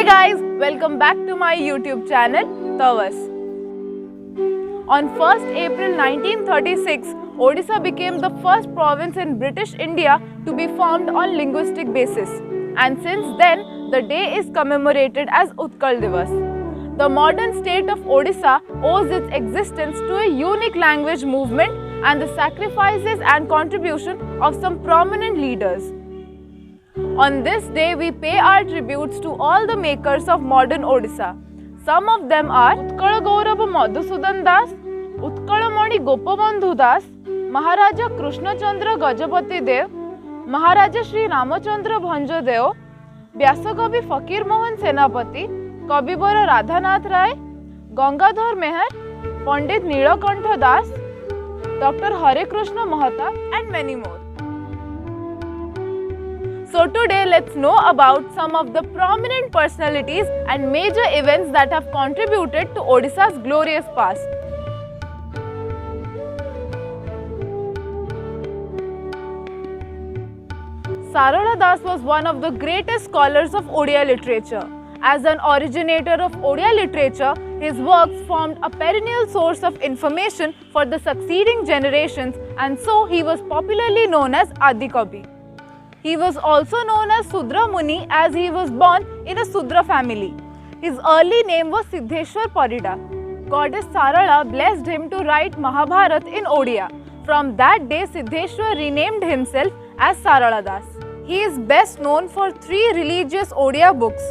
Hey guys, welcome back to my YouTube channel, Tavas. On 1st April 1936, Odisha became the first province in British India to be formed on linguistic basis. And since then, the day is commemorated as Utkal Divas. The modern state of Odisha owes its existence to a unique language movement and the sacrifices and contribution of some prominent leaders. On this day, we pay our tributes to all the makers of modern Odisha. Some of them are Utkal Gaurav Madhusudan Das, Utkal Mani Gopabandhu Das, Maharaja Krishna Chandra Gajapati Dev, Maharaja Shri Ramachandra Bhanjo Dev, Vyasakavi Fakir Mohan Senapati, Kabibara Radhanath Rai, Gangadhar Mehar, Pandit Nilakantha Das, Dr. Hare Krishna Mahata and many more. So today let's know about some of the prominent personalities and major events that have contributed to Odisha's glorious past. Sarala Das was one of the greatest scholars of Odia literature. As an originator of Odia literature, his works formed a perennial source of information for the succeeding generations, and so he was popularly known as Adi Kavi. He was also known as Sudra Muni as he was born in a Sudra family. His early name was Siddheshwar Parida. Goddess Sarala blessed him to write Mahabharata in Odia. From that day, Siddheshwar renamed himself as Sarala Das. He is best known for three religious Odia books,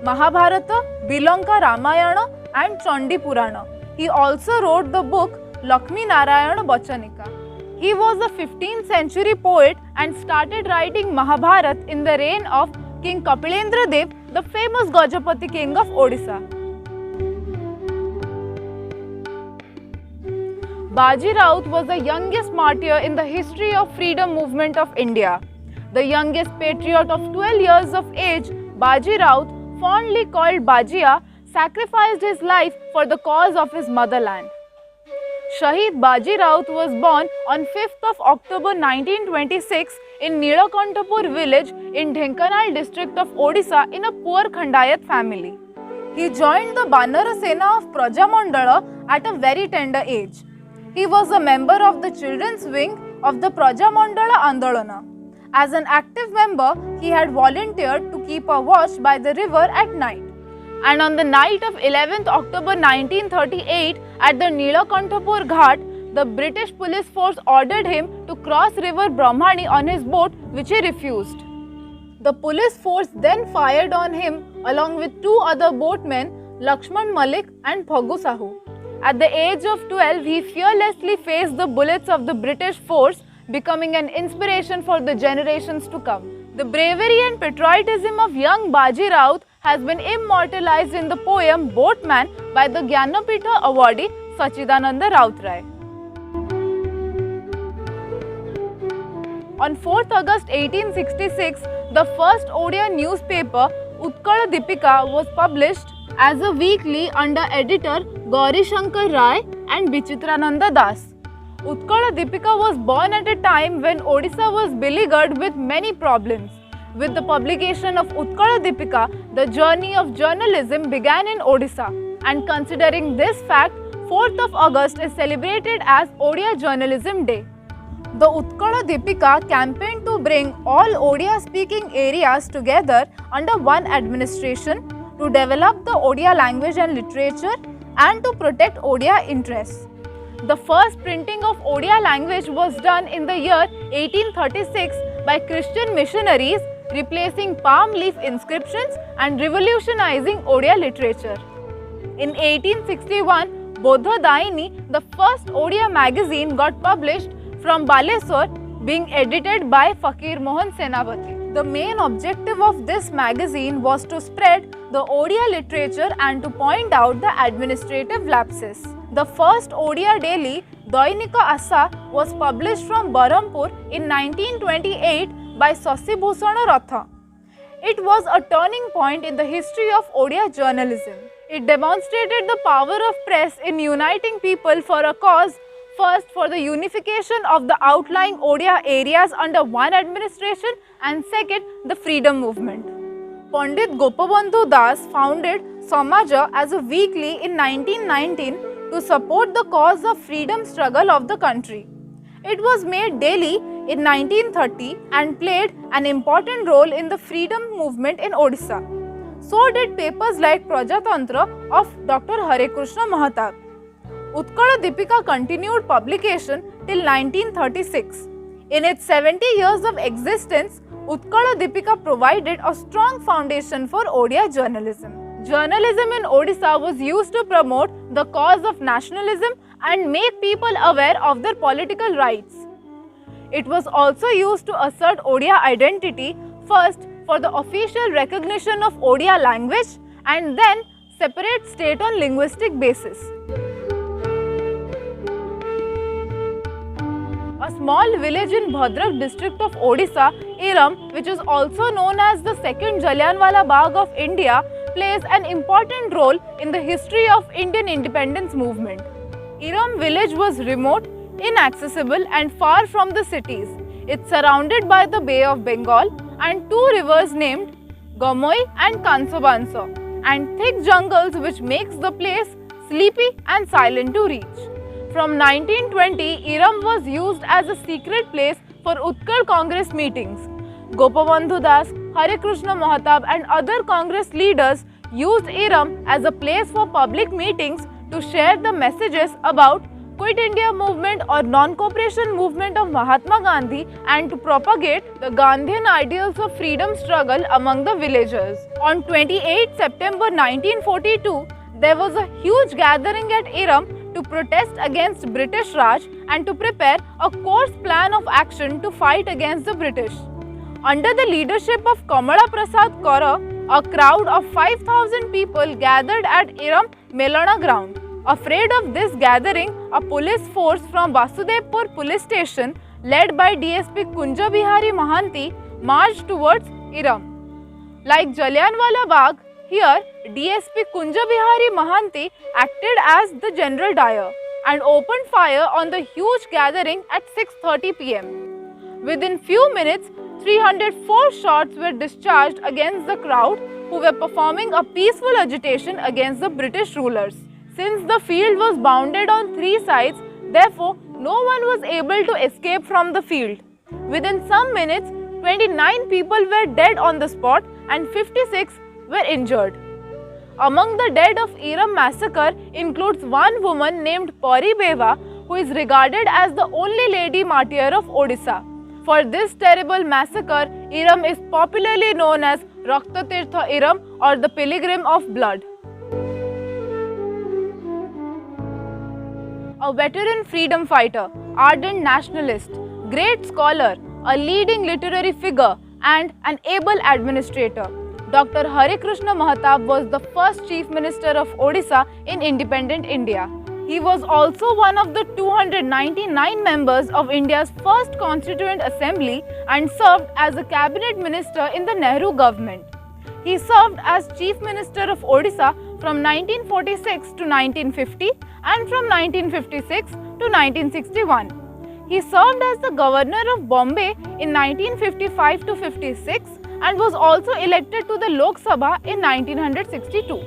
Mahabharata, Bilanka Ramayana and Chandi Purana. He also wrote the book Lakshmi Narayana Bachanika. He was a 15th century poet and started writing Mahabharata in the reign of King Kapilendra Dev, the famous Gajapati king of Odisha. Baji Raut was the youngest martyr in the history of freedom movement of India. The youngest patriot of 12 years of age, Baji Raut, fondly called Bajia, sacrificed his life for the cause of his motherland. Shahid Baji Raut was born on 5th of October 1926 in Nilakantapur village in Dhenkanal district of Odisha in a poor Khandayat family. He joined the Banara Sena of Prajamandala at a very tender age. He was a member of the children's wing of the Prajamandala Andolana. As an active member, he had volunteered to keep a watch by the river at night. And on the night of 11th October 1938, at the Nilakantapur Ghat, the British police force ordered him to cross river Brahmani on his boat, which he refused. The police force then fired on him along with two other boatmen, Lakshman Malik and Phagu Sahu. At the age of 12, he fearlessly faced the bullets of the British force, becoming an inspiration for the generations to come. The bravery and patriotism of young Baji Raut has been immortalized in the poem Boatman by the Jnanapitha awardee Sachidananda Rautrai. On 4th August 1866, the first Odia newspaper Utkala Deepika was published as a weekly under editor Gauri Shankar Rai and Bichitrananda Das. Utkala Deepika was born at a time when Odisha was beleaguered with many problems. With the publication of Utkala Deepika, the journey of journalism began in Odisha, and considering this fact, 4th of August is celebrated as Odia Journalism Day. The Utkala Deepika campaigned to bring all Odia-speaking areas together under one administration, to develop the Odia language and literature, and to protect Odia interests. The first printing of Odia language was done in the year 1836 by Christian missionaries, replacing palm leaf inscriptions and revolutionizing Odia literature. In 1861, Bodha Daini, the first Odia magazine, got published from Baleswar, being edited by Fakir Mohan Senapati. The main objective of this magazine was to spread the Odia literature and to point out the administrative lapses. The first Odia daily, Dainika Asa, was published from Barampur in 1928 by Sasi Bhusana Ratha. It was a turning point in the history of Odia journalism. It demonstrated the power of press in uniting people for a cause, first for the unification of the outlying Odia areas under one administration, and second, the freedom movement. Pandit Gopabandhu Das founded Samaja as a weekly in 1919 to support the cause of freedom struggle of the country. It was made daily in 1930 and played an important role in the freedom movement in Odisha. So did papers like Prajatantra of Dr. Hare Krishna Mahatab. Utkala Deepika continued publication till 1936. In its 70 years of existence, Utkala Deepika provided a strong foundation for Odia journalism. Journalism in Odisha was used to promote the cause of nationalism and make people aware of their political rights. It was also used to assert Odia identity, first for the official recognition of Odia language and then separate state on linguistic basis. A small village in Bhadrak district of Odisha, Iram, which is also known as the second Jallianwala Bagh of India, plays an important role in the history of Indian independence movement. Iram village was remote, inaccessible and far from the cities. It's surrounded by the Bay of Bengal and two rivers named Gamoi and Kansabansa and thick jungles which makes the place sleepy and silent to reach. From 1920, Iram was used as a secret place for Utkal Congress meetings. Gopabandhu Das, Hare Krishna Mahatab and other Congress leaders used Iram as a place for public meetings to share the messages about Quit India movement or non-cooperation movement of Mahatma Gandhi and to propagate the Gandhian ideals of freedom struggle among the villagers. On 28 September 1942, there was a huge gathering at Iram to protest against British Raj and to prepare a course plan of action to fight against the British. Under the leadership of Kamala Prasad Kaura, a crowd of 5,000 people gathered at Iram Melana ground. Afraid of this gathering, a police force from Vasudevpur police station led by DSP Kunja Bihari Mahanti marched towards Iram. Like Jallianwala Bagh, here DSP Kunja Bihari Mahanti acted as the general dyer and opened fire on the huge gathering at 6:30 p.m. Within few minutes, 304 shots were discharged against the crowd who were performing a peaceful agitation against the British rulers. Since the field was bounded on three sides, therefore no one was able to escape from the field. Within some minutes, 29 people were dead on the spot and 56 were injured. Among the dead of Iram massacre includes one woman named Pari Beva, who is regarded as the only lady martyr of Odisha. For this terrible massacre, Iram is popularly known as Raktatirtha Iram or the Pilgrim of Blood. A veteran freedom fighter, ardent nationalist, great scholar, a leading literary figure and an able administrator, Dr. Hare Krishna Mahatab was the first Chief Minister of Odisha in independent India. He was also one of the 299 members of India's first Constituent Assembly and served as a cabinet minister in the Nehru government. He served as Chief Minister of Odisha from 1946 to 1950 and from 1956 to 1961. He served as the Governor of Bombay in 1955 to 56 and was also elected to the Lok Sabha in 1962.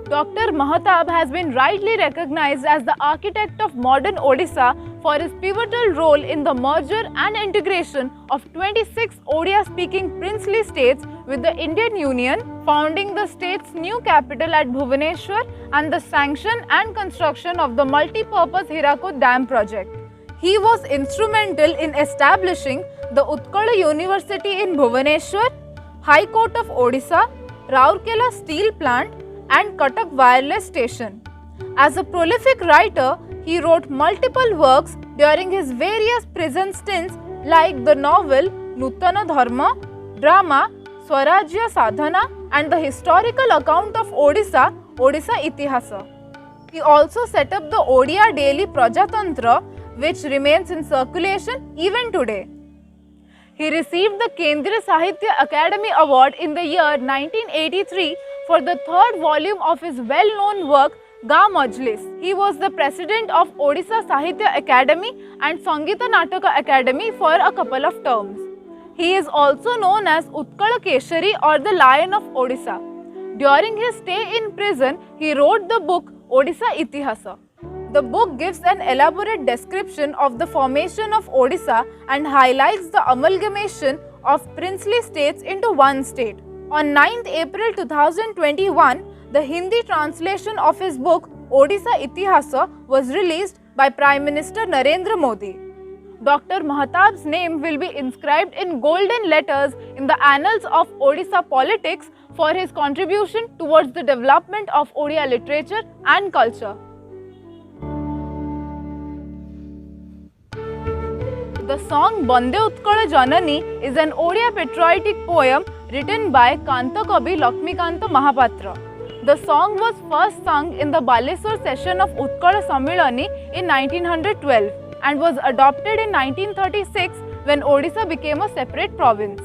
Dr. Mahatab has been rightly recognized as the architect of modern Odisha for his pivotal role in the merger and integration of 26 Odia-speaking princely states with the Indian Union, founding the state's new capital at Bhubaneswar and the sanction and construction of the multi-purpose Hirakud Dam project. He was instrumental in establishing the Utkala University in Bhubaneswar, High Court of Odisha, Rourkela Steel Plant and Cuttack Wireless Station. As a prolific writer, he wrote multiple works during his various prison stints like the novel Nutana Dharma, drama Swarajya Sadhana and the historical account of Odisha, Odisha Itihasa. He also set up the Odia daily Prajatantra, which remains in circulation even today. He received the Kendriya Sahitya Academy Award in the year 1983 for the third volume of his well-known work Ga Majlis. He was the president of Odisha Sahitya Academy and Sangita Nataka Academy for a couple of terms. He is also known as Utkala Keshari or the Lion of Odisha. During his stay in prison, he wrote the book Odisha Itihasa. The book gives an elaborate description of the formation of Odisha and highlights the amalgamation of princely states into one state. On 9th April 2021, the Hindi translation of his book Odisha Itihasa was released by Prime Minister Narendra Modi. Dr. Mahatab's name will be inscribed in golden letters in the annals of Odisha politics for his contribution towards the development of Odia literature and culture. The song Bande Utkala Janani is an Odia patriotic poem written by Kanta Kavi Lakshmikanta Mahapatra. The song was first sung in the Baleswar session of Utkala Sammilani in 1912 and was adopted in 1936 when Odisha became a separate province.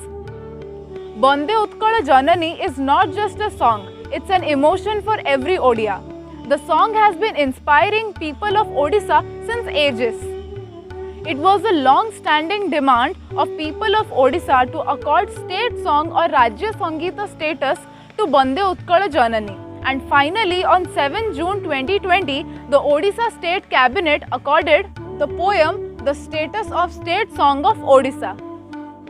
Bande Utkala Janani is not just a song, it's an emotion for every Odia. The song has been inspiring people of Odisha since ages. It was a long-standing demand of people of Odisha to accord state song or Rajya Sangita status to Bande Utkala Janani. And finally, on 7 June 2020, the Odisha State Cabinet accorded the poem the status of state song of Odisha.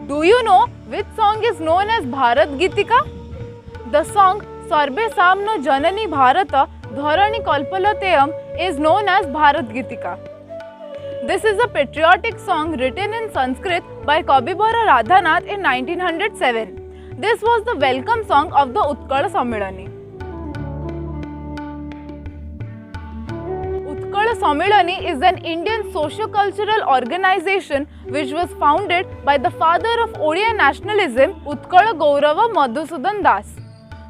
Do you know which song is known as Bharat Gitika? The song Sarbe Samno Janani Bharata Dharani Kalpalateyam is known as Bharat Gitika. This is a patriotic song written in Sanskrit by Kabibara Radhanath in 1907. This was the welcome song of the Utkala Sammilani. Utkala Sammilani is an Indian socio-cultural organization which was founded by the father of Odia nationalism, Utkala Gaurava Madhusudan Das.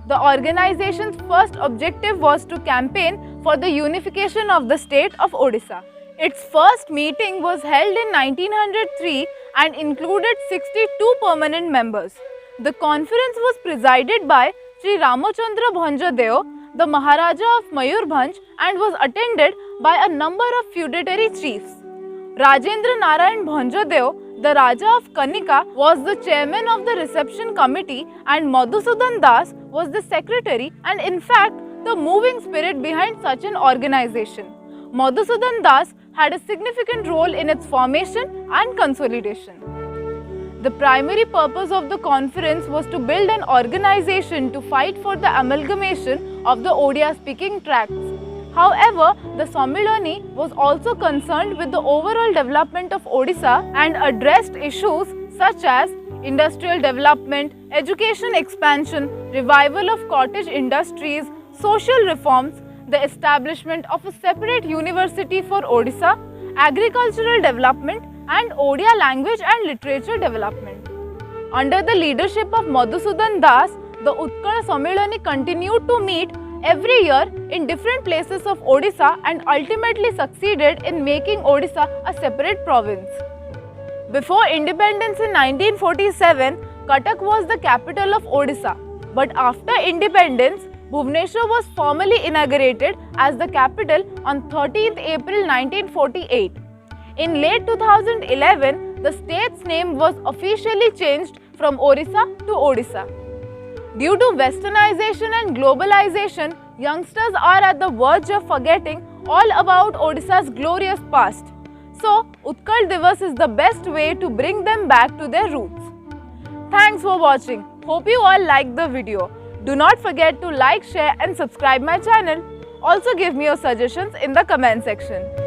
The organization's first objective was to campaign for the unification of the state of Odisha. Its first meeting was held in 1903 and included 62 permanent members. The conference was presided by Sri Ramachandra Bhanjadeo, the Maharaja of Mayurbhanj, and was attended by a number of feudatory chiefs. Rajendra Narayan Bhanjadeo, the Raja of Kanika, was the chairman of the reception committee and Madhusudan Das was the secretary and in fact the moving spirit behind such an organization. Madhusudan Das had a significant role in its formation and consolidation. The primary purpose of the conference was to build an organization to fight for the amalgamation of the Odia-speaking tracts. However, the Sammilani was also concerned with the overall development of Odisha and addressed issues such as industrial development, education expansion, revival of cottage industries, social reforms, the establishment of a separate university for Odisha, agricultural development and Odia language and literature development. Under the leadership of Madhusudan Das, the Utkala Sammilani continued to meet every year in different places of Odisha and ultimately succeeded in making Odisha a separate province. Before independence in 1947, Cuttack was the capital of Odisha, but after independence, Bhubaneswar was formally inaugurated as the capital on 13th April 1948. In late 2011, the state's name was officially changed from Orissa to Odisha. Due to westernization and globalization, youngsters are at the verge of forgetting all about Odisha's glorious past. So, Utkal Divas is the best way to bring them back to their roots. Thanks for watching. Hope you all liked the video. Do not forget to like, share and subscribe my channel. Also give me your suggestions in the comment section.